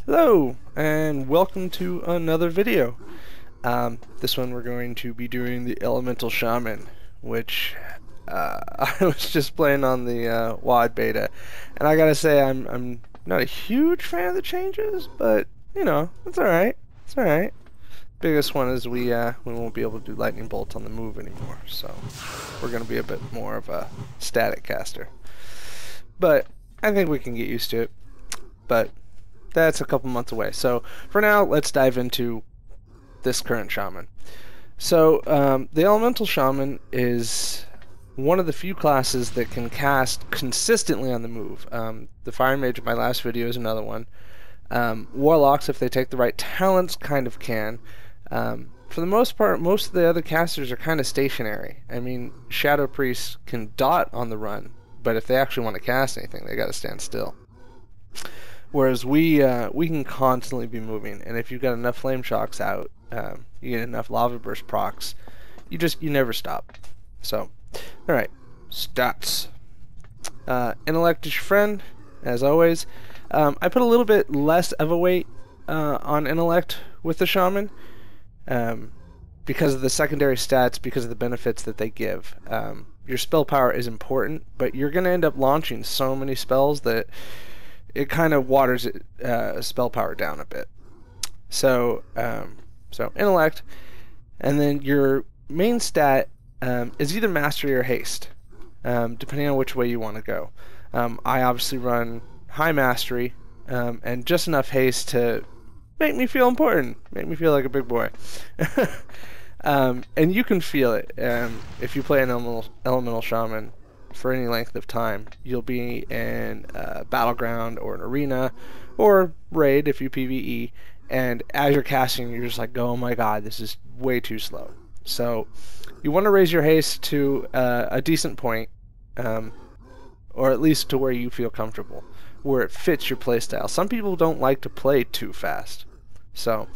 Hello, and welcome to another video. This one we're going to be doing the Elemental Shaman, which I was just playing on the WAD beta, and I gotta say I'm not a huge fan of the changes, but you know it's all right. It's all right. Biggest one is we won't be able to do lightning bolts on the move anymore, so we're gonna be a bit more of a static caster. But I think we can get used to it. But that's a couple months away. So for now, let's dive into this current shaman. So the elemental shaman is one of the few classes that can cast consistently on the move. The fire mage in my last video is another one. Warlocks, if they take the right talents, kind of can. For the most part, most of the other casters are kind of stationary. I mean, shadow priests can dot on the run, but if they actually want to cast anything, they got to stand still. Whereas we can constantly be moving, and if you've got enough flame shocks out, you get enough lava burst procs, you never stop. So, all right, stats. Intellect is your friend, as always. I put a little bit less of a weight on intellect with the shaman because of the secondary stats, because of the benefits that they give. Your spell power is important, but you're going to end up launching so many spells that it kind of waters spell power down a bit. So, so intellect, and then your main stat is either mastery or haste, depending on which way you want to go. I obviously run high mastery and just enough haste to make me feel important, make me feel like a big boy. And you can feel it if you play an elemental shaman. For any length of time, you'll be in a battleground or an arena or raid if you PvE, and as you're casting, you're just like, oh my god, this is way too slow. So you want to raise your haste to a decent point, or at least to where you feel comfortable, where it fits your playstyle. Some people don't like to play too fast, so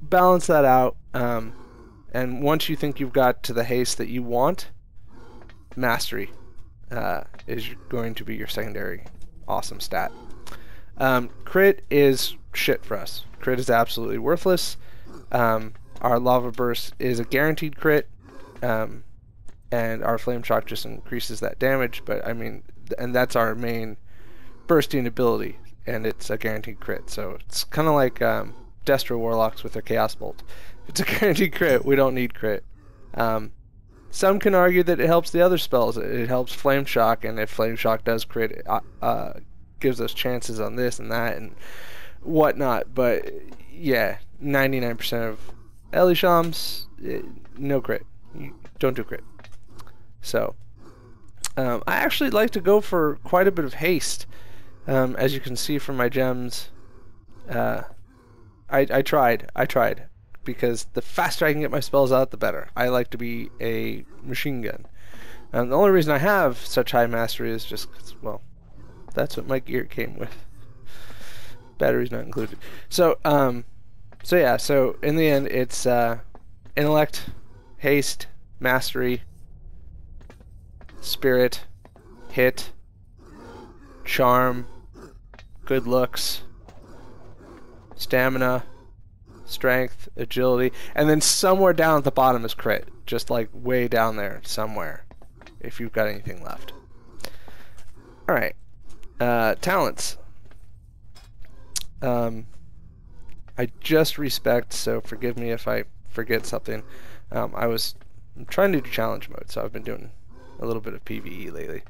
balance that out, and once you think you've got to the haste that you want, mastery is going to be your secondary awesome stat. Crit is shit for us. Crit is absolutely worthless. Our lava burst is a guaranteed crit, and our flame shock just increases that damage, but I mean, and that's our main bursting ability, and it's a guaranteed crit, so it's kind of like Destro Warlocks with their Chaos Bolt. If it's a guaranteed crit, we don't need crit. Some can argue that it helps the other spells. It helps Flame Shock, and if Flame Shock does crit, it gives us chances on this and that and whatnot. But yeah, 99% of Elishams, no crit. You don't do crit. So I actually like to go for quite a bit of haste. As you can see from my gems, I tried. Because the faster I can get my spells out, the better. I like to be a machine gun. The only reason I have such high mastery is just because, well, that's what my gear came with. Batteries not included. So, so yeah, so in the end, it's intellect, haste, mastery, spirit, hit, charm, good looks, stamina, strength, agility, and then somewhere down at the bottom is crit, just like way down there somewhere, if you've got anything left. Alright, talents. I just respect, so forgive me if I forget something. I'm trying to do challenge mode, so I've been doing a little bit of PvE lately.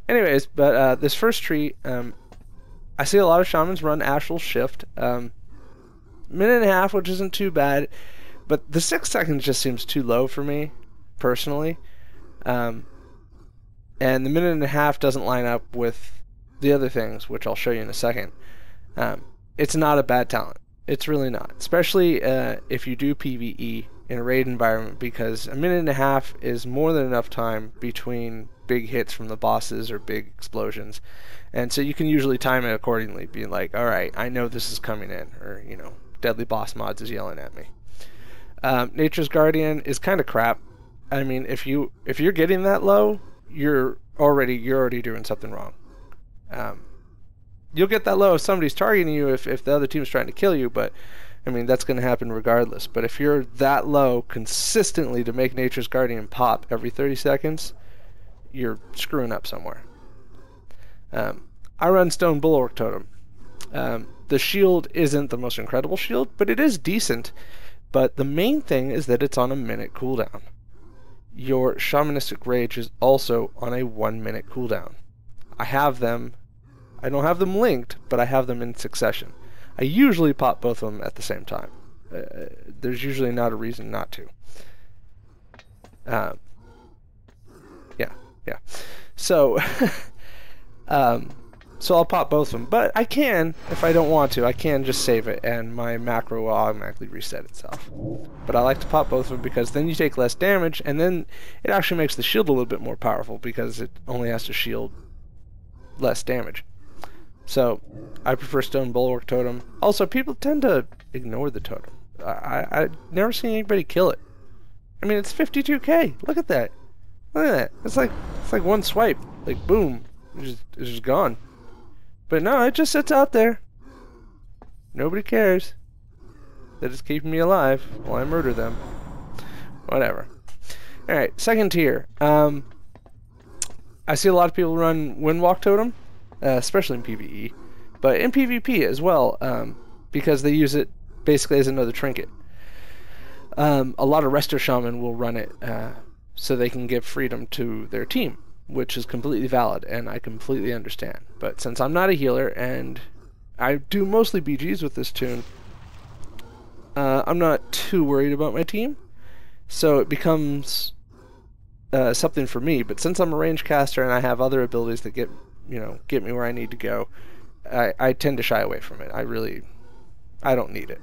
Anyways, but this first tree, I see a lot of shamans run Astral Shift. Minute and a half, which isn't too bad, but the 6 seconds just seems too low for me, personally. And the minute and a half doesn't line up with the other things, which I'll show you in a second. It's not a bad talent. It's really not. Especially if you do PvE in a raid environment, because a minute and a half is more than enough time between big hits from the bosses or big explosions. And so you can usually time it accordingly, being like, alright, I know this is coming in, or, you know, Deadly Boss Mods is yelling at me. Nature's Guardian is kind of crap. I mean, if you're getting that low, you're already doing something wrong. You'll get that low if somebody's targeting you, if the other team's trying to kill you, but I mean, that's going to happen regardless. But if you're that low consistently to make Nature's Guardian pop every 30 seconds, you're screwing up somewhere. I run Stone Bulwark Totem. The shield isn't the most incredible shield, but it is decent. But the main thing is that it's on a minute cooldown. Your Shamanistic Rage is also on a 1 minute cooldown. I have them. I don't have them linked, but I have them in succession. I usually pop both of them at the same time. There's usually not a reason not to. Yeah. So, so I'll pop both of them. But I can, if I don't want to, I can just save it, and my macro will automatically reset itself. But I like to pop both of them because then you take less damage, and then it actually makes the shield a little bit more powerful because it only has to shield less damage. So, I prefer Stone Bulwark Totem. Also, people tend to ignore the totem. I've never seen anybody kill it. I mean, it's 52k. Look at that. Look at that. It's like one swipe. Like, boom. It's just gone. But no, it just sits out there. Nobody cares. That is keeping me alive while I murder them. Whatever. Alright, second tier. I see a lot of people run Windwalk Totem. Especially in PvE, but in PvP as well, because they use it basically as another trinket. A lot of Resto Shaman will run it so they can give freedom to their team, which is completely valid, and I completely understand. But since I'm not a healer, and I do mostly BGs with this tune, I'm not too worried about my team, so it becomes something for me. But since I'm a range caster and I have other abilities that get me where I need to go, I tend to shy away from it. I don't need it.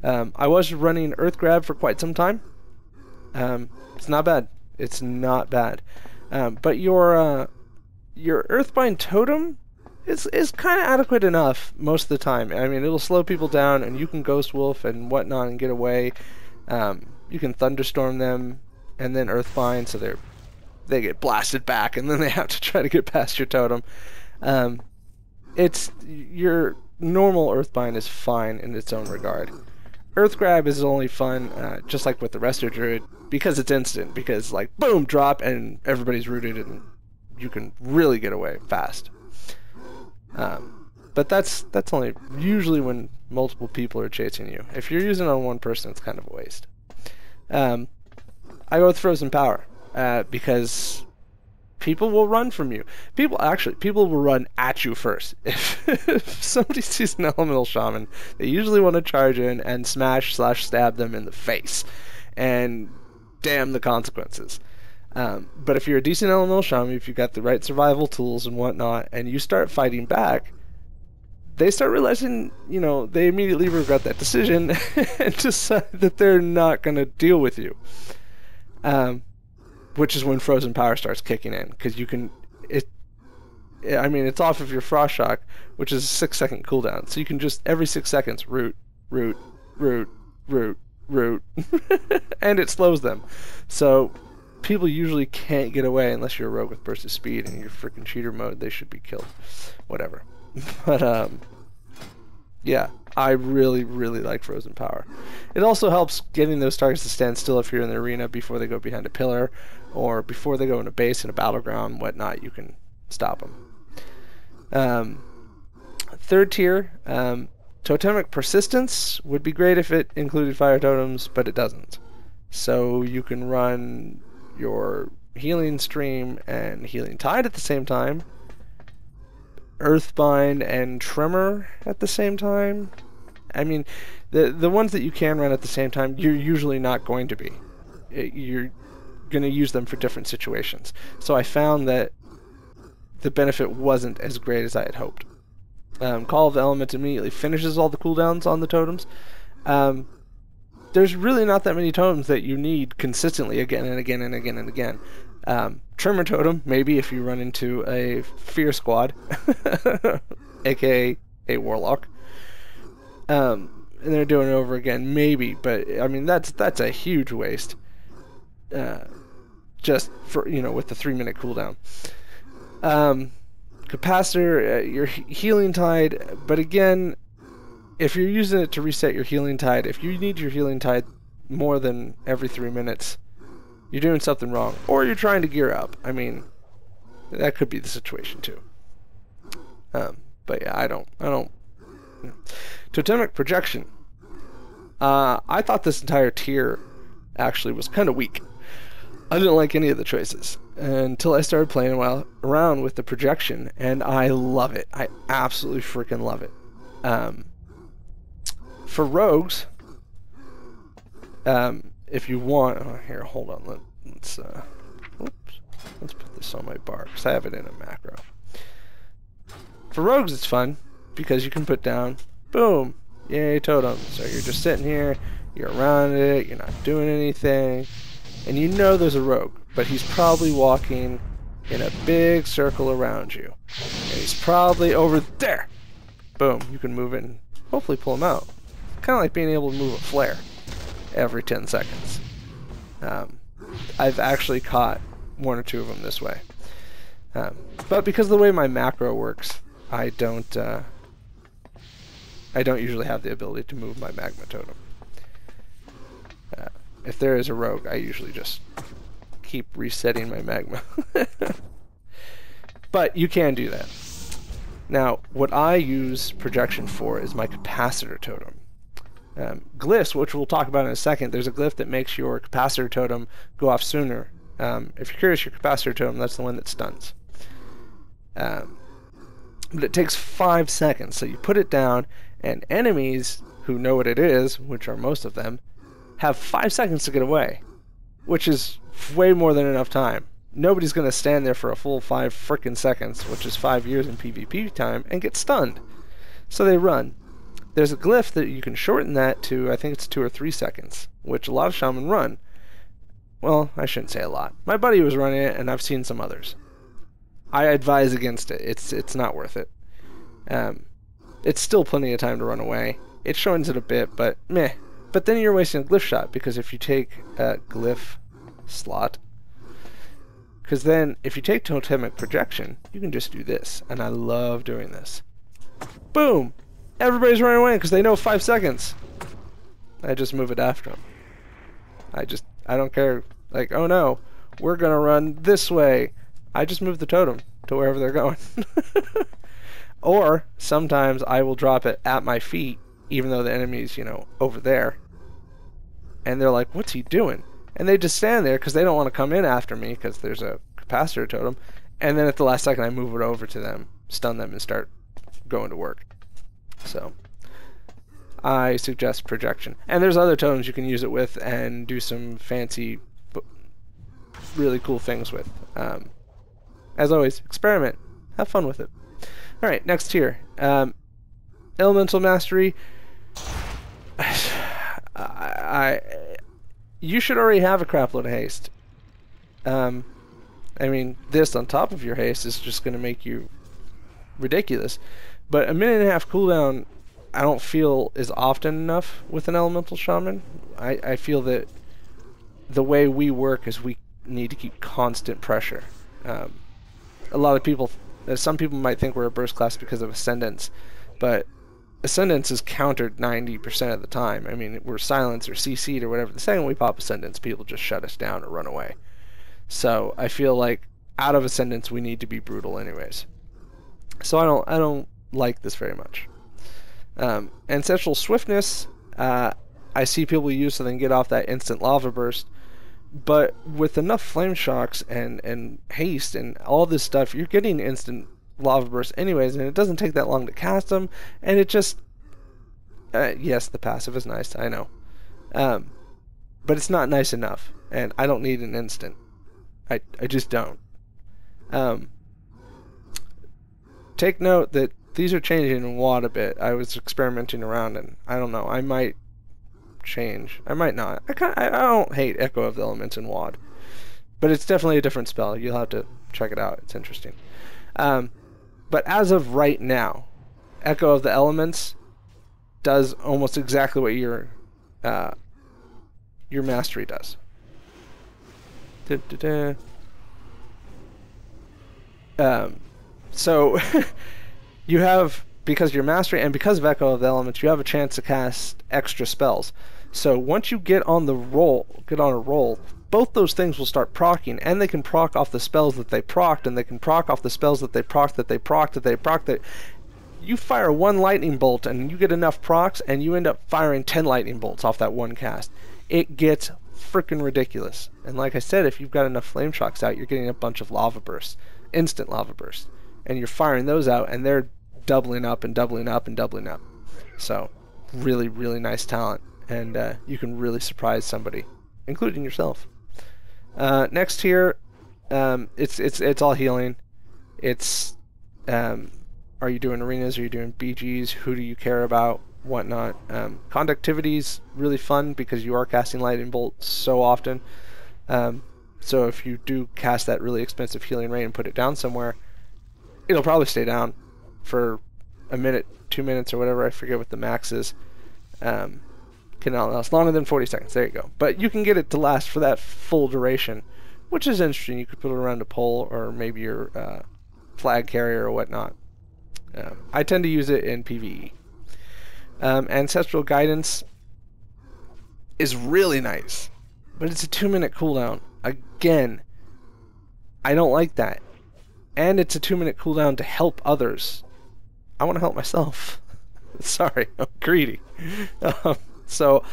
I was running Earth Grab for quite some time. It's not bad. It's not bad. But your Earthbind Totem is kind of adequate enough most of the time. I mean, it'll slow people down, and you can Ghost Wolf and whatnot and get away. You can Thunderstorm them, and then Earthbind, so they get blasted back, and then they have to try to get past your totem. It's your normal Earthbind is fine in its own regard. Earth Grab is only fun, just like with the Resto Druid, because it's instant. Because like boom, drop, and everybody's rooted, and you can really get away fast. But that's only usually when multiple people are chasing you. If you're using it on one person, it's kind of a waste. I go with Frozen Power. Because people will run from you. People will run at you first. If somebody sees an Elemental Shaman, they usually want to charge in and smash/stab them in the face. And damn the consequences. But if you're a decent Elemental Shaman, if you've got the right survival tools and whatnot, and you start fighting back, they start realizing, they immediately regret that decision and decide that they're not going to deal with you. Which is when Frozen Power starts kicking in, because you can, it's off of your Frost Shock, which is a 6-second cooldown, so you can just every 6 seconds root, and it slows them. So people usually can't get away unless you're a rogue with burst of speed and you're freaking cheater mode. They should be killed, whatever. But yeah, I really, really like Frozen Power. It also helps getting those targets to stand still if you're in the arena before they go behind a pillar, or before they go in a base in a battleground, whatnot. You can stop them. Third tier, Totemic Persistence would be great if it included fire totems, but it doesn't. So you can run your Healing Stream and Healing Tide at the same time, Earthbind and Tremor at the same time. I mean, the ones that you can run at the same time, you're usually not going to be. You're going to use them for different situations. So I found that the benefit wasn't as great as I had hoped. Call of the Element immediately finishes all the cooldowns on the totems. There's really not that many totems that you need consistently again and again and again and again. Tremor Totem, maybe if you run into a Fear Squad, aka a Warlock. And they're doing it over again, maybe, but I mean that's a huge waste. Just for with the 3-minute cooldown. Capacitor, your healing tide, but again, if you're using it to reset your healing tide, if you need your healing tide more than every 3 minutes, you're doing something wrong, or you're trying to gear up. I mean, that could be the situation too. But yeah, I don't. Totemic projection. I thought this entire tier actually was kind of weak. I didn't like any of the choices until I started playing around with the projection, and I love it. I absolutely freaking love it. For rogues, if you want, here, hold on, let's put this on my bar because I have it in a macro. For rogues, it's fun because you can put down, boom, yay, totem. So you're just sitting here, you're around it, you're not doing anything, and you know there's a rogue, but he's probably walking in a big circle around you, and he's probably over there. Boom, you can move in, hopefully pull him out. Kind of like being able to move a flare every 10 seconds. I've actually caught 1 or 2 of them this way. But because of the way my macro works, I don't usually have the ability to move my magma totem. If there is a rogue, I usually just keep resetting my magma. But you can do that. Now, what I use projection for is my capacitor totem. Glyphs, which we'll talk about in a second, there's a glyph that makes your capacitor totem go off sooner. If you're curious, your capacitor totem, that's the one that stuns. But it takes 5 seconds, so you put it down, and enemies who know what it is, which are most of them, have 5 seconds to get away, which is way more than enough time. Nobody's going to stand there for a full 5 frickin' seconds, which is 5 years in PvP time, and get stunned. So they run. There's a glyph that you can shorten that to, I think it's 2 or 3 seconds, which a lot of shaman run. Well, I shouldn't say a lot. My buddy was running it, and I've seen some others. I advise against it. It's not worth it. It's still plenty of time to run away. It shortens it a bit, but meh. But then you're wasting a glyph shot, because if you take a glyph slot, because then if you take totemic projection, you can just do this, and I love doing this. Boom! Everybody's running away because they know 5 seconds. I just move it after them. I don't care. Like, oh no, we're gonna run this way. I just move the totem to wherever they're going. Or sometimes I will drop it at my feet, even though the enemy's, over there. And they're like, what's he doing? And they just stand there because they don't want to come in after me because there's a capacitor totem. And then at the last second I move it over to them, stun them, and start going to work. So I suggest projection. And there's other totems you can use it with and do some fancy, really cool things with. As always, experiment. Have fun with it. Alright, next tier. Elemental Mastery. You should already have a crap load of haste. I mean, this on top of your haste is just going to make you ridiculous. But a 1.5-minute cooldown, I don't feel is often enough with an elemental shaman. I feel that the way we work is we need to keep constant pressure. A lot of people, some people might think we're a burst class because of Ascendance, but Ascendance is countered 90% of the time. I mean, we're silenced or CC'd or whatever. The second we pop Ascendance, people just shut us down or run away. So I feel like out of Ascendance, we need to be brutal anyways. So I don't like this very much. Ancestral Swiftness, I see people use so they can get off that instant lava burst, but with enough flame shocks and haste and all this stuff, you're getting instant lava burst anyways, and it doesn't take that long to cast them, and it just yes, the passive is nice, I know, but it's not nice enough, and I don't need an instant. I just don't. Take note that these are changing in WoD a bit. I was experimenting around, and I don't know, I might change, I might not. I don't hate Echo of the Elements in WoD, but it's definitely a different spell. You'll have to check it out, it's interesting. But as of right now, Echo of the Elements does almost exactly what your mastery does. So you have, because you're mastery and because of Echo of the Elements, you have a chance to cast extra spells. So once you get on a roll, both those things will start proccing, and they can proc off the spells that they procced, and they can proc off the spells that they procced, that you fire one lightning bolt and you get enough procs, and you end up firing 10 lightning bolts off that one cast. It gets freaking ridiculous. And like I said, if you've got enough flame shocks out, you're getting a bunch of lava bursts, instant lava bursts, and you're firing those out, and they're doubling up and doubling up and doubling up. So really, really nice talent, and you can really surprise somebody, including yourself. Next here, it's all healing. It's are you doing arenas? Are you doing BGs? Who do you care about? Whatnot. Conductivity's really fun because you are casting lightning bolts so often. So if you do cast that really expensive healing ray and put it down somewhere, it'll probably stay down for a minute, 2 minutes, or whatever. I forget what the max is. Cannot last longer than 40 seconds. There you go. But you can get it to last for that full duration, which is interesting. You could put it around a pole or maybe your flag carrier or whatnot. I tend to use it in PvE. Ancestral Guidance is really nice, but it's a 2-minute cooldown. Again, I don't like that. And it's a 2-minute cooldown to help others. I want to help myself. Sorry, I'm greedy. So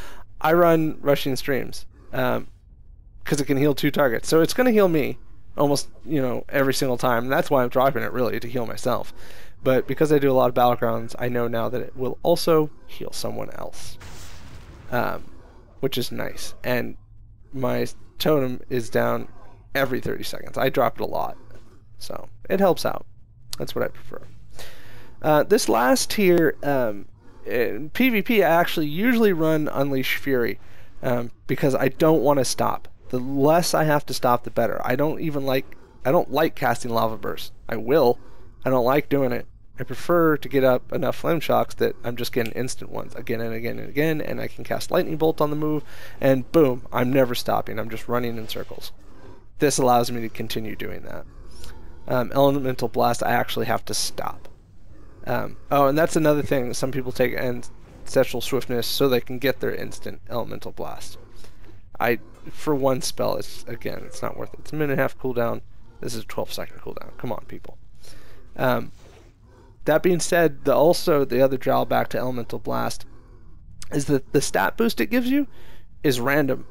I run rushing streams because it can heal 2 targets. So it's going to heal me almost, every single time. And that's why I'm dropping it, really, to heal myself. But because I do a lot of Battlegrounds, I know now that it will also heal someone else, which is nice. And my totem is down every 30 seconds. I drop it a lot, so it helps out. That's what I prefer. This last tier, in PvP, I actually usually run Unleash Fury because I don't want to stop. The less I have to stop, the better. I don't like casting Lava Burst. I will. I don't like doing it. I prefer to get up enough flame shocks that I'm just getting instant ones again and again and again, and I can cast Lightning Bolt on the move, and boom, I'm never stopping. I'm just running in circles. This allows me to continue doing that. Elemental Blast, I actually have to stop. Oh, and that's another thing. Some people take Ancestral Swiftness so they can get their instant Elemental Blast. For one spell, it's not worth it. It's a 1.5-minute cooldown. This is a 12-second cooldown. Come on, people. That being said, the other drawback to Elemental Blast is that the stat boost it gives you is random.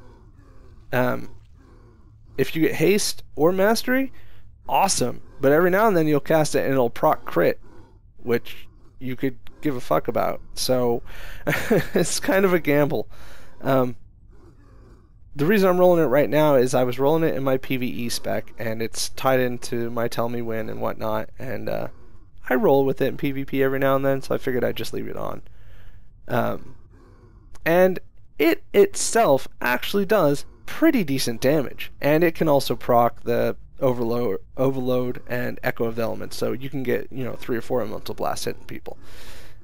If you get haste or mastery, awesome. But every now and then you'll cast it and it'll proc crit, which you could give a fuck about. So it's kind of a gamble. The reason I'm rolling it right now is I was rolling it in my PvE spec, and it's tied into my Tell Me When and whatnot, and I roll with it in PvP every now and then, so I figured I'd just leave it on. And it itself actually does pretty decent damage, and it can also proc the Overload and Echo of the Elements, so you can get 3 or 4 Elemental Blasts hitting people.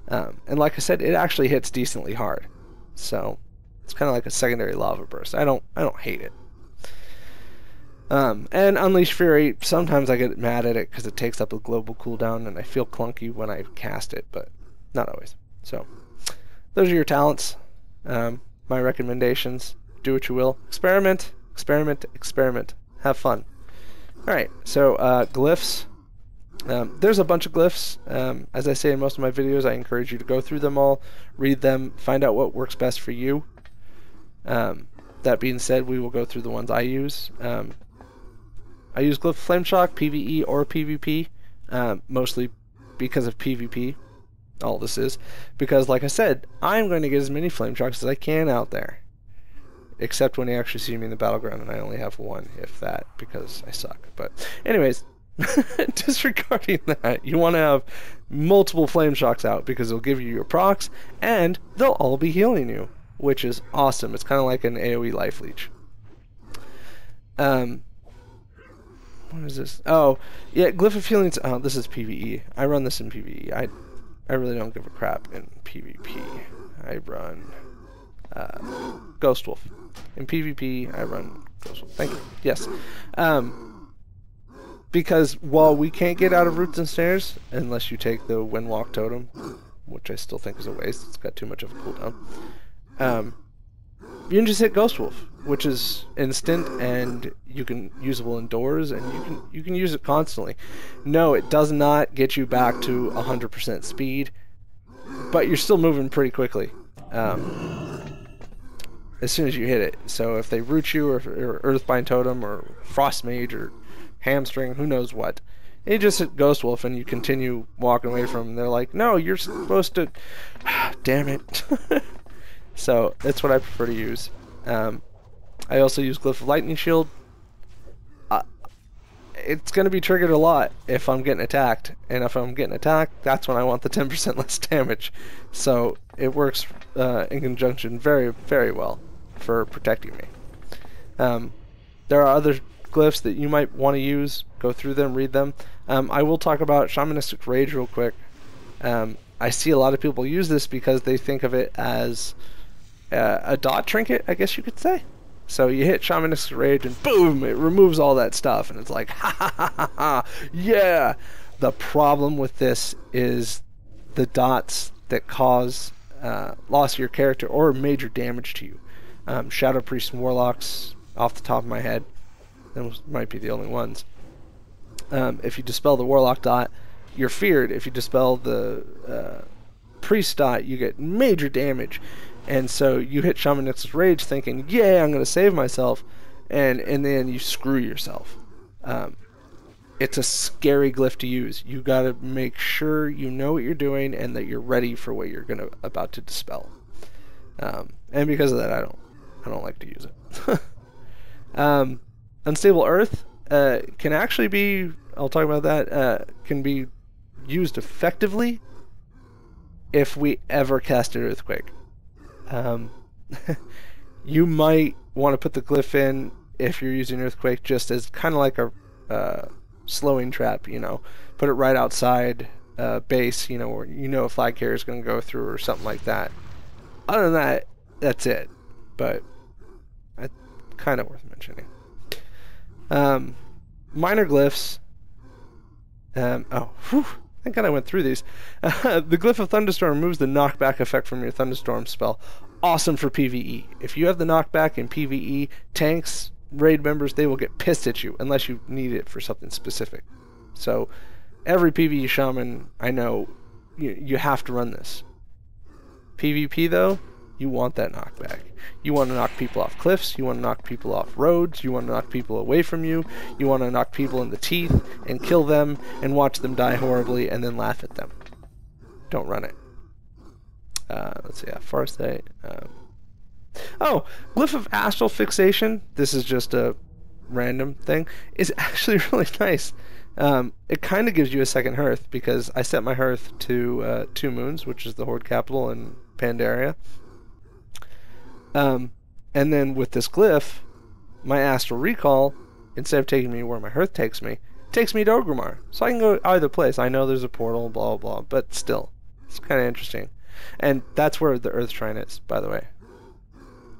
And like I said, it actually hits decently hard, so it's kind of like a secondary Lava Burst. I don't hate it. And Unleash Fury, sometimes I get mad at it because it takes up a global cooldown and I feel clunky when I cast it, but not always. So those are your talents. My recommendations. Do what you will. Experiment, experiment, experiment. Have fun. Alright, so glyphs. There's a bunch of glyphs. As I say in most of my videos, I encourage you to go through them all, read them, find out what works best for you. That being said, we will go through the ones I use. I use Glyph Flame Shock, PvE or PvP, mostly because of PvP. All this is because, like I said, I'm going to get as many Flame Shocks as I can out there. Except when you actually see me in the Battleground, and I only have one, if that, because I suck. But anyways, disregarding that, you want to have multiple Flame Shocks out because they'll give you your procs, and they'll all be healing you, which is awesome. It's kind of like an AoE life leech. What is this? Oh, yeah, Glyph of Healing. Oh, this is PvE. I run this in PvE. I really don't give a crap in PvP. I run Ghost Wolf. In PvP, I run Ghost Wolf. Thank you. Yes. because while we can't get out of roots and snares unless you take the Windwalk Totem, which I still think is a waste, it's got too much of a cooldown, you can just hit Ghost Wolf, which is instant and you can usable indoors, and you can use it constantly. No, it does not get you back to 100% speed, but you're still moving pretty quickly as soon as you hit it. So if they root you, or Earthbind Totem, or Frost Mage, or Hamstring, who knows what, you just hit Ghost Wolf and you continue walking away from them. They're like, no, you're supposed to... Damn it. So that's what I prefer to use. I also use Glyph of Lightning Shield. It's going to be triggered a lot if I'm getting attacked, and if I'm getting attacked, that's when I want the 10% less damage. So it works in conjunction very, very well for protecting me. There are other glyphs that you might want to use. Go through them, read them. I will talk about Shamanistic Rage real quick. I see a lot of people use this because they think of it as a dot trinket, I guess you could say. So you hit Shamanistic Rage and boom, it removes all that stuff, and it's like, ha ha ha ha ha, yeah! The problem with this is the dots that cause loss of your character or major damage to you. Shadow Priests and Warlocks, off the top of my head, those might be the only ones. If you dispel the Warlock dot, you're feared. If you dispel the Priest dot, you get major damage. And so you hit Shamanistic Rage thinking, yeah, I'm going to save myself, and in the end you screw yourself. It's a scary glyph to use. You got to make sure you know what you're doing and that you're ready for what you're about to dispel. And because of that, I don't like to use it. Unstable Earth can actually be, I'll talk about that, can be used effectively if we ever cast an Earthquake. You might want to put the glyph in if you're using Earthquake just as kind of like a slowing trap, you know. Put it right outside base, you know, where you know a flag carrier is going to go through or something like that. Other than that, that's it. But kind of worth mentioning. Minor glyphs. Thank God I went through these. The Glyph of Thunderstorm removes the knockback effect from your Thunderstorm spell. Awesome for PvE. If you have the knockback in PvE, tanks, raid members, they will get pissed at you unless you need it for something specific. So every PvE shaman I know, you have to run this. PvP though, you want that knockback. You want to knock people off cliffs, you want to knock people off roads, you want to knock people away from you, you want to knock people in the teeth and kill them and watch them die horribly and then laugh at them. Don't run it. Let's see, Farsight. Glyph of Astral Fixation, this is just a random thing, is actually really nice. It kind of gives you a second hearth because I set my hearth to 2 moons, which is the Horde capital in Pandaria. And then with this glyph, my Astral Recall, instead of taking me where my hearth takes me to Orgrimmar. So I can go either place. I know there's a portal, blah, blah, blah, but still, it's kind of interesting. And that's where the Earth Shrine is, by the way.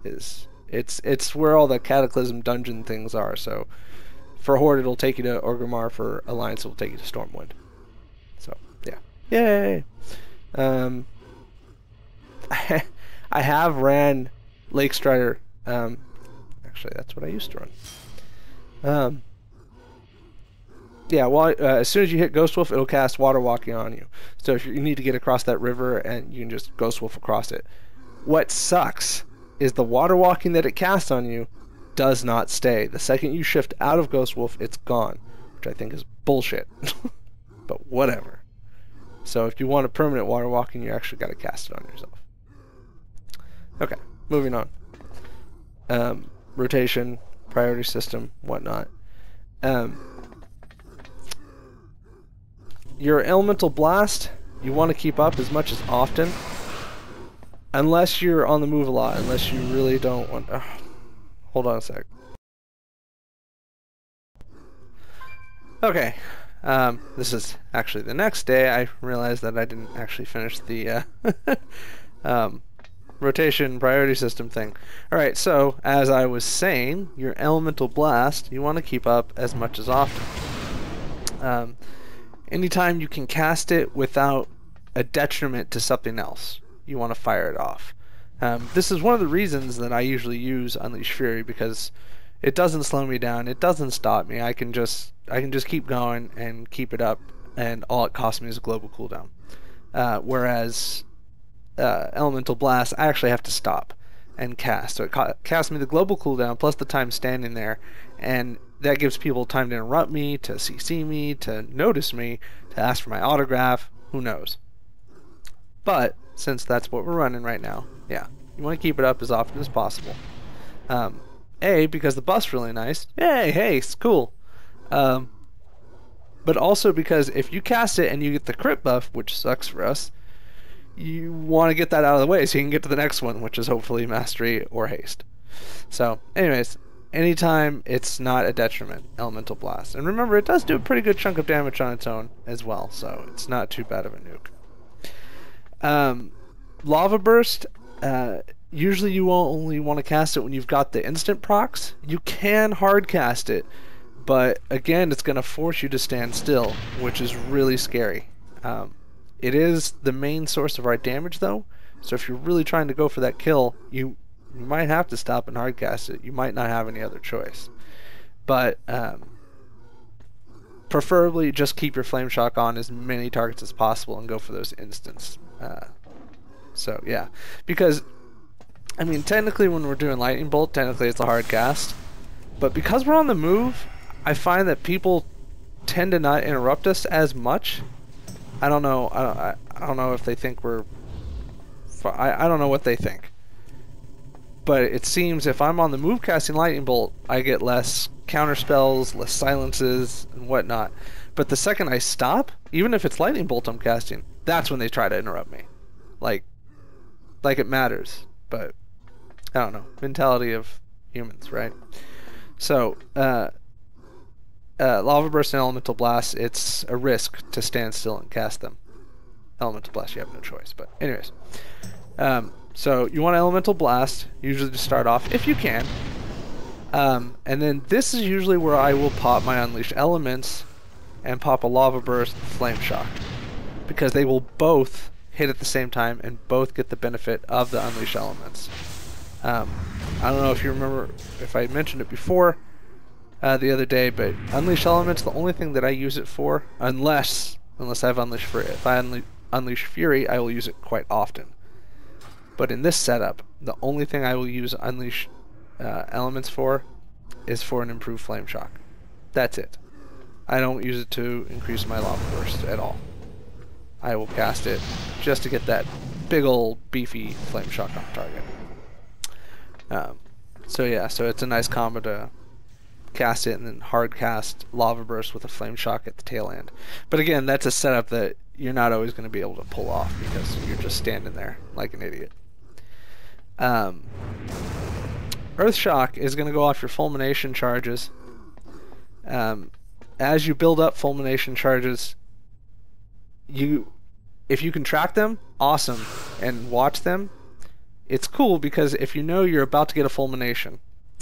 It's where all the Cataclysm dungeon things are. So for Horde, it'll take you to Orgrimmar. For Alliance, it'll take you to Stormwind. So, yeah. Yay! I have ran Lake Strider. Actually, that's what I used to run. Yeah, well, as soon as you hit Ghost Wolf, it'll cast Water Walking on you. So if you need to get across that river, and you can just Ghost Wolf across it. What sucks is the Water Walking that it casts on you does not stay. The second you shift out of Ghost Wolf, it's gone, which I think is bullshit. But whatever. So if you want a permanent Water Walking, you actually got to cast it on yourself. Okay, moving on. Rotation, priority system, whatnot. Your Elemental Blast, you want to keep up as much as often. Unless you're on the move a lot, unless you really don't want... hold on a sec. Okay, this is actually the next day. I realized that I didn't actually finish the rotation priority system thing. Alright, so as I was saying, your Elemental Blast, you want to keep up as much as often. Anytime you can cast it without a detriment to something else, you want to fire it off. This is one of the reasons that I usually use Unleash Fury, because it doesn't slow me down, it doesn't stop me. I can just keep going and keep it up, and all it costs me is a global cooldown. Whereas Elemental Blast, I actually have to stop and cast. So it casts me the global cooldown plus the time standing there, and that gives people time to interrupt me, to CC me, to notice me, to ask for my autograph, who knows. But since that's what we're running right now, yeah, you want to keep it up as often as possible. A, because the buff's really nice. Yay, hey, it's cool. But also because if you cast it and you get the crit buff, which sucks for us, you want to get that out of the way so you can get to the next one, which is hopefully Mastery or Haste. So, anyways, anytime it's not a detriment, Elemental Blast. And remember, it does do a pretty good chunk of damage on its own as well, so it's not too bad of a nuke. Lava Burst, usually you will only want to cast it when you've got the instant procs. You can hard cast it, but again, it's going to force you to stand still, which is really scary. It is the main source of our damage though, so if you're really trying to go for that kill, you might have to stop and hard cast it. You might not have any other choice. But preferably just keep your Flame Shock on as many targets as possible and go for those instants. So yeah, because I mean technically when we're doing Lightning Bolt, technically it's a hard cast, but because we're on the move, I find that people tend to not interrupt us as much. I don't know. I don't know if they think we're. I don't know what they think. But it seems if I'm on the move casting Lightning Bolt, I get less counter spells, less silences, and whatnot. But the second I stop, even if it's Lightning Bolt I'm casting, that's when they try to interrupt me. Like it matters. But I don't know. Mentality of humans, right? So. Lava Burst and Elemental Blast, it's a risk to stand still and cast them. Elemental Blast, you have no choice. But anyways, so you want Elemental Blast, usually to start off, if you can. And then this is usually where I will pop my Unleash Elements and pop a Lava Burst Flame Shock, because they will both hit at the same time and both get the benefit of the Unleash Elements. I don't know if you remember, if I mentioned it before, the other day, but Unleash Elements, the only thing that I use it for, unless I have Unleash Fury. If I Unleash Fury, I will use it quite often. But in this setup, the only thing I will use Unleash Elements for is for an improved Flame Shock. That's it. I don't use it to increase my Lava Burst at all. I will cast it just to get that big old beefy Flame Shock on target. So yeah, so it's a nice combo to cast it and then hard cast Lava Burst with a Flame Shock at the tail end. But again, that's a setup that you're not always going to be able to pull off because you're just standing there like an idiot. Earth Shock is going to go off your Fulmination charges. As you build up Fulmination charges, if you can track them, awesome, and watch them, it's cool, because if you know you're about to get a Fulmination,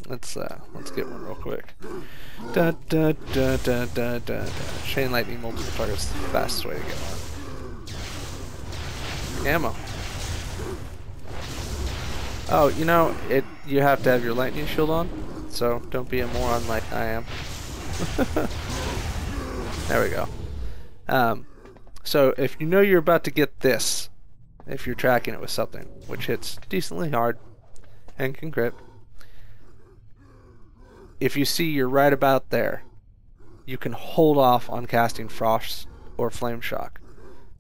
let's get one real quick. Chain Lightning multiple targets, the fastest way to get one. Ammo. Oh, you know, you have to have your lightning shield on, so don't be a moron like I am. There we go. So if you know you're about to get this, if you're tracking it with something, which hits decently hard and can crit, if you see you're right about there, you can hold off on casting Frost or Flame Shock,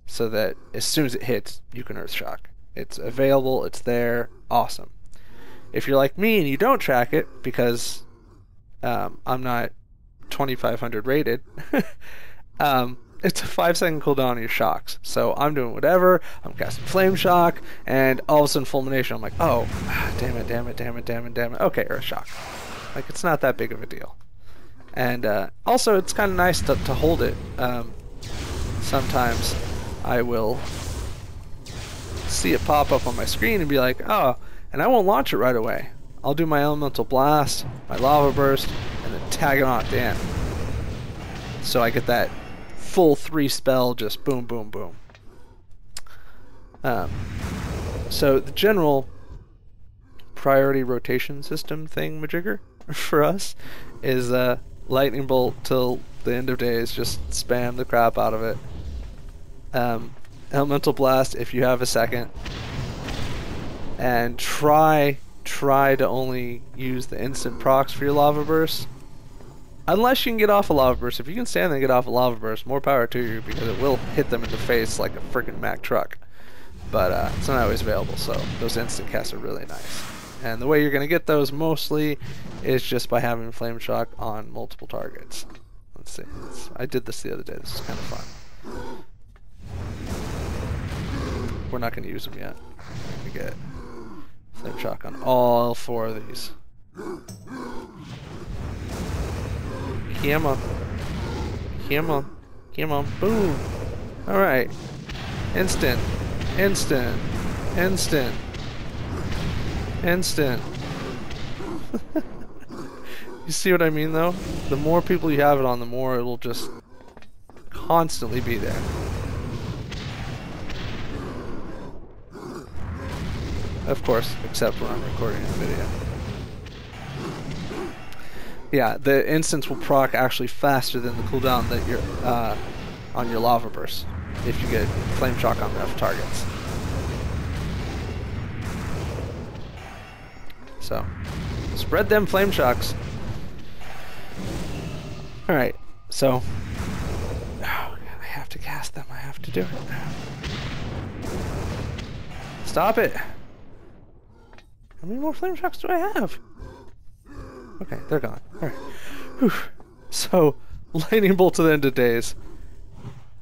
so that as soon as it hits, you can Earth Shock. It's available, it's there, awesome. If you're like me and you don't track it, because I'm not 2500 rated, it's a 5-second cooldown on your shocks. So I'm doing whatever, I'm casting Flame Shock, and all of a sudden Fulmination, I'm like, oh, damn it, okay, Earth Shock. Like, it's not that big of a deal. And also, it's kind of nice to hold it. Sometimes I will see it pop up on my screen and be like, oh, and I won't launch it right away. I'll do my Elemental Blast, my Lava Burst, and then tag it on at the end. So I get that full 3 spell, just boom, boom, boom. So the general priority rotation system thing majigger for us is lightning bolt till the end of days, just spam the crap out of it. Elemental blast if you have a second, and try to only use the instant procs for your lava burst, unless you can get off a lava burst. If you can stand there and get off a lava burst, more power to you, because it will hit them in the face like a freaking Mack truck. But it's not always available, so those instant casts are really nice. And the way you're going to get those mostly is just by having Flame Shock on multiple targets. Let's see. I did this the other day. This is kind of fun. We're not going to use them yet. We're going to get Flame Shock on all 4 of these. Come on. Come on. Come on. Boom. Alright. Instant. Instant. Instant. Instant. You see what I mean, though? The more people you have it on, the more it'll just constantly be there. Of course, except when I'm recording a video. Yeah, the instants will proc actually faster than the cooldown that you're on your lava burst if you get Flame Shock on enough targets. So, spread them Flame Shocks. Alright, so... Oh, God, I have to cast them. I have to do it. Stop it! How many more Flame Shocks do I have? Okay, they're gone. Alright. Whew. So, Lightning Bolt to the end of days.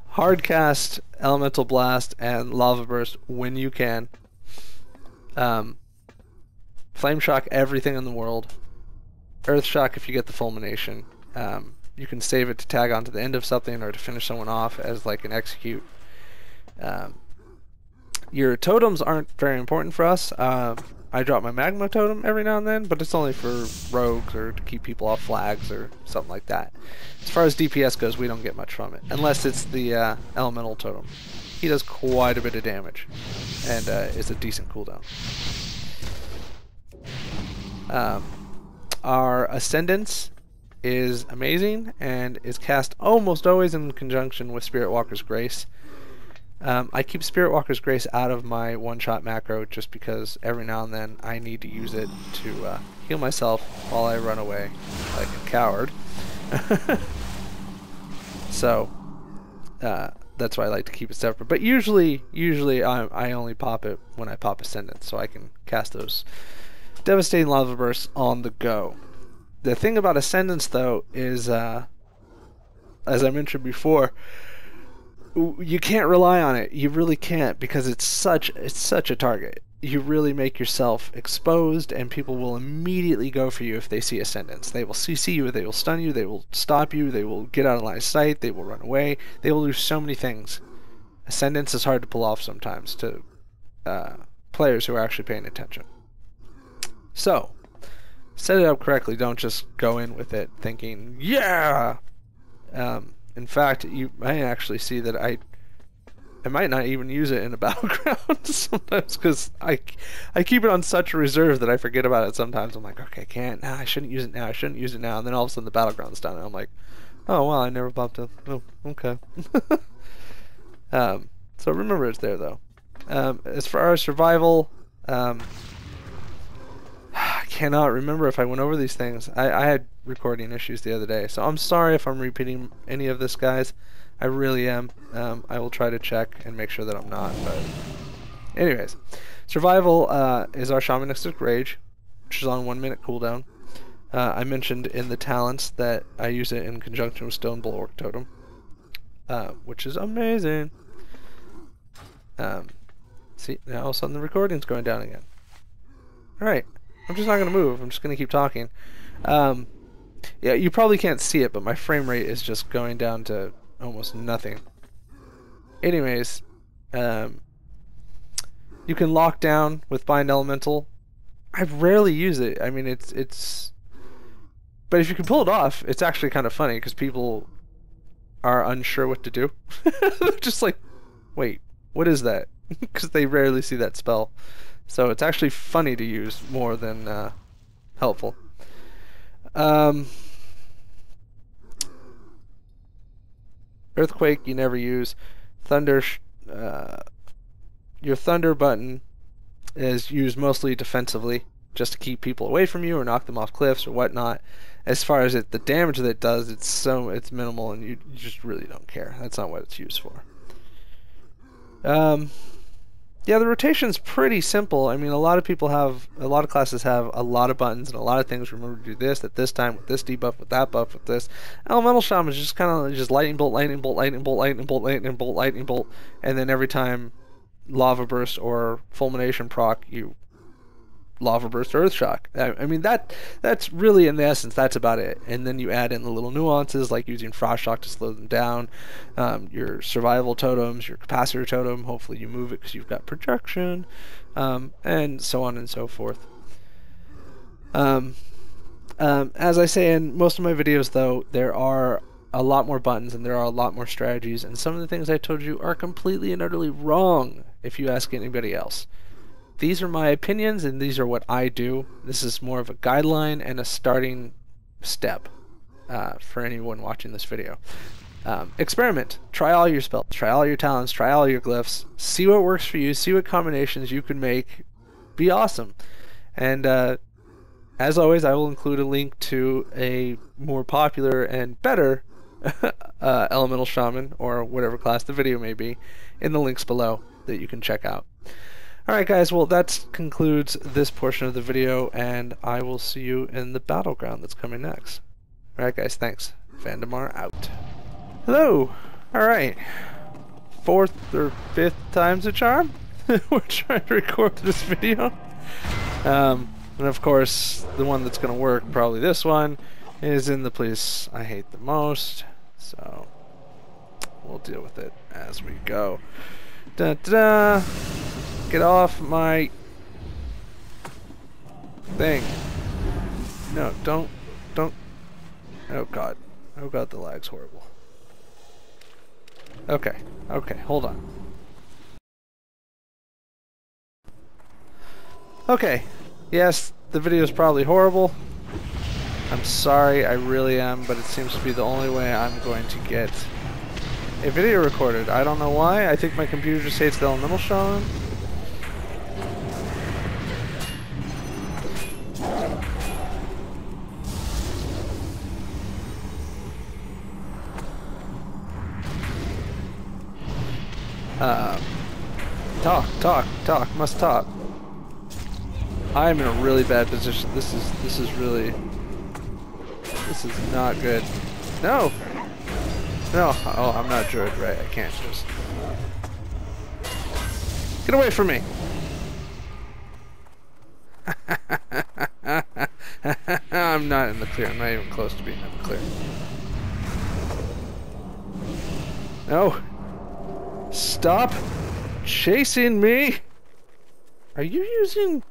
Hard cast, Elemental Blast, and Lava Burst when you can. Flame Shock everything in the world. Earth Shock if you get the Fulmination. You can save it to tag onto the end of something or to finish someone off as like an execute. Your totems aren't very important for us. I drop my Magma Totem every now and then, but it's only for rogues or to keep people off flags or something like that. As far as DPS goes, we don't get much from it, unless it's the Elemental Totem. He does quite a bit of damage, and is a decent cooldown. Our Ascendance is amazing, and is cast almost always in conjunction with Spirit Walker's Grace. I keep Spirit Walker's Grace out of my one-shot macro just because every now and then I need to use it to heal myself while I run away like a coward. So that's why I like to keep it separate. But usually I only pop it when I pop Ascendant, so I can cast those devastating lava bursts on the go. The thing about Ascendance, though, is as I mentioned before, you can't rely on it. You really can't, because it's such a target. You really make yourself exposed, and people will immediately go for you if they see Ascendance. They will CC you, they will stun you, they will stop you, they will get out of line of sight, they will run away, they will do so many things. Ascendance is hard to pull off sometimes to players who are actually paying attention. So, set it up correctly. Don't just go in with it thinking, yeah! In fact, you might actually see that I might not even use it in a Battleground sometimes, because I keep it on such a reserve that I forget about it sometimes. I'm like, okay, I shouldn't use it now, and then all of a sudden the Battleground's done, and I'm like, oh, well, I never popped it. Oh, okay. So remember it's there, though. As far as survival, I cannot remember if I went over these things. I had recording issues the other day, so I'm sorry if I'm repeating any of this, guys. I really am. I will try to check and make sure that I'm not, but anyways, survival is our Shamanistic Rage, which is on 1 minute cooldown. I mentioned in the talents that I use it in conjunction with Stone Bulwark Totem, which is amazing. See, now all of a sudden the recording's going down again. Alright, I'm just not going to move. I'm just going to keep talking. Yeah, you probably can't see it, but my frame rate is just going down to almost nothing. Anyways, you can lock down with Bind Elemental. I rarely use it. I mean, it's... But if you can pull it off, it's actually kind of funny, because people are unsure what to do. Just like, wait, what is that? Because they rarely see that spell. So it's actually funny to use more than helpful. Earthquake you never use. Thunder, your thunder button is used mostly defensively, just to keep people away from you or knock them off cliffs or whatnot. As far as the damage that it does, it's minimal, and you just really don't care. That's not what it's used for. Yeah, the rotation's pretty simple. I mean, a lot of classes have a lot of buttons and a lot of things. Remember to do this at this time with this debuff, with that buff, with this. Elemental Shaman is just kind of just lightning bolt, lightning bolt, lightning bolt, lightning bolt, lightning bolt, lightning bolt, and then every time lava burst or fulmination proc, you lava burst or earth shock. I mean that's really in the essence that's about it. And then you add in the little nuances like using frost shock to slow them down, your survival totems, your capacitor totem. Hopefully you move it because you've got projection, and so on and so forth. As I say in most of my videos, though, there are a lot more buttons and there are a lot more strategies, and some of the things I told you are completely and utterly wrong if you ask anybody else. These are my opinions and these are what I do. This is more of a guideline and a starting step for anyone watching this video. Experiment. Try all your spells, try all your talents, try all your glyphs, see what works for you, see what combinations you can make. Be awesome. And as always, I will include a link to a more popular and better Elemental Shaman, or whatever class the video may be, in the links below that you can check out. Alright guys, well that concludes this portion of the video, and I will see you in the Battleground that's coming next. Alright guys, thanks. Vandamar out. Hello! Alright. 4th or 5th time's a charm? We're trying to record this video. And of course, the one that's going to work, probably this one, is in the place I hate the most. So, we'll deal with it as we go. Da da da! Get off my thing. No, don't. Oh god. Oh god, the lag's horrible. Okay, hold on. Okay, yes, the video is probably horrible. I'm sorry, I really am, but it seems to be the only way I'm going to get a video recorded. I don't know why. I think my computer just hates the Elemental Shaman. Talk, must talk. I'm in a really bad position. This is not good. No! No, oh, I'm not druid, right? I can't just... Get away from me! I'm not in the clear. I'm not even close to being in the clear. No! Stop chasing me! Are you using...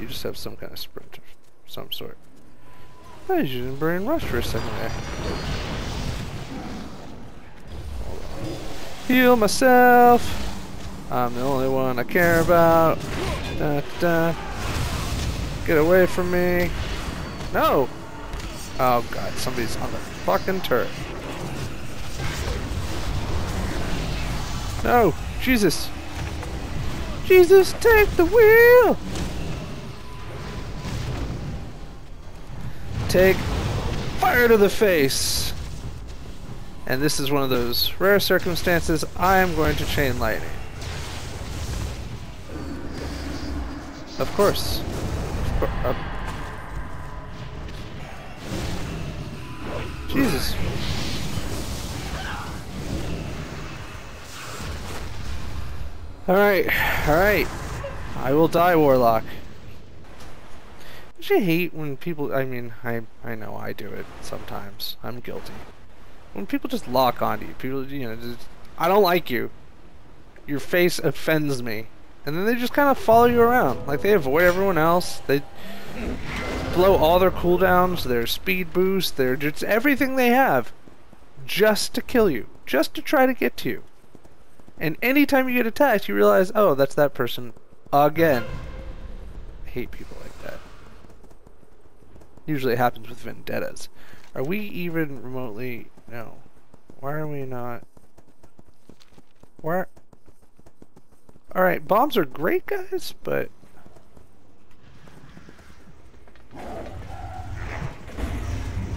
you just have some kind of sprint of some sort. I was using Brain Rush for a second there. Hold on. Heal myself! I'm the only one I care about. Da, da. Get away from me. No! Oh god, somebody's on the fucking turret. No! Jesus! Jesus, take the wheel! Take fire to the face! And this is one of those rare circumstances. I am going to chain lightning. Of course. Jesus. Alright. I will die, Warlock. Don't you hate when people, I mean, I know I do it sometimes. I'm guilty. When people just lock onto you, people, you know, just, I don't like you. Your face offends me. And then they just kind of follow you around. Like, they avoid everyone else. They blow all their cooldowns, their speed boost, their just everything they have. just to kill you, just to try to get to you. And anytime you get attacked, you realize, oh, that's that person again. I hate people like that. Usually it happens with vendettas. Are we even remotely... No. Why are we not... Where... Alright, bombs are great, guys, but... I'm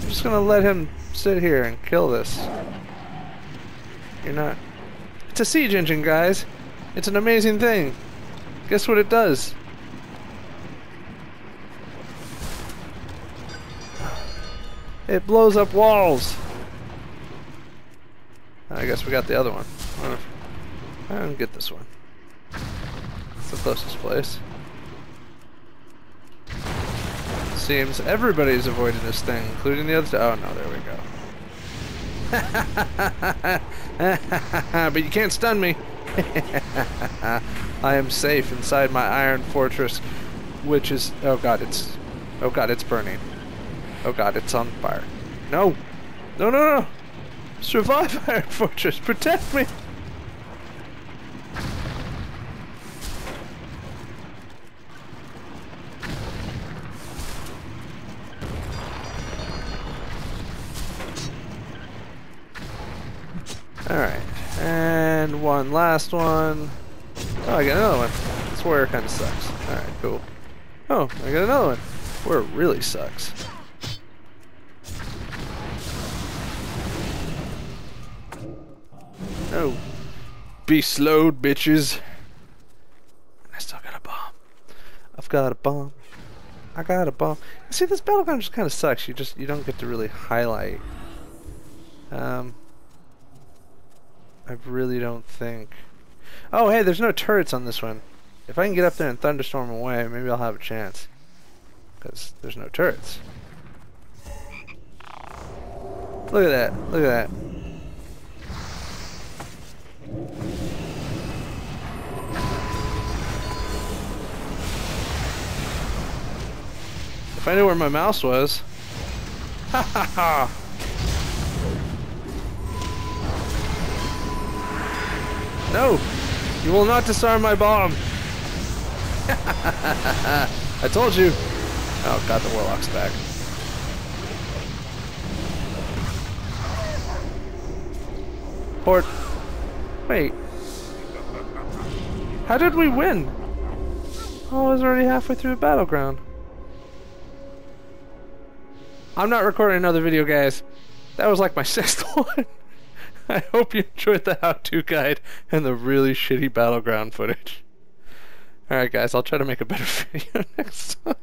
just gonna let him sit here and kill this. You're not... It's a siege engine, guys. It's an amazing thing. Guess what it does? It blows up walls. I guess we got the other one. I don't get this one. It's the closest place. Seems everybody's avoiding this thing, including the others. Oh no, there we go. But you can't stun me. I am safe inside my iron fortress, which is... Oh god, it's... Oh god, it's burning. Oh god, it's on fire. No! No, no, no! Survive, iron fortress! Protect me! Alright, and one last one. Oh, I got another one. This warrior kind of sucks. Alright, cool. Oh, I got another one. Where it really sucks. No. Be slowed, bitches. I still got a bomb. I've got a bomb. I got a bomb. See, this Battleground just kind of sucks. You don't get to really highlight. I really don't think... Oh, hey, there's no turrets on this one. If I can get up there and thunderstorm away, maybe I'll have a chance. Because there's no turrets. Look at that. Look at that. If I knew where my mouse was... Ha ha ha! No! You will not disarm my bomb! I told you! Oh god, the warlock's back. Port. Wait. How did we win? Oh, I was already halfway through the Battleground. I'm not recording another video, guys. That was like my 6th one. I hope you enjoyed the how-to guide and the really shitty Battleground footage. Alright guys, I'll try to make a better video next time.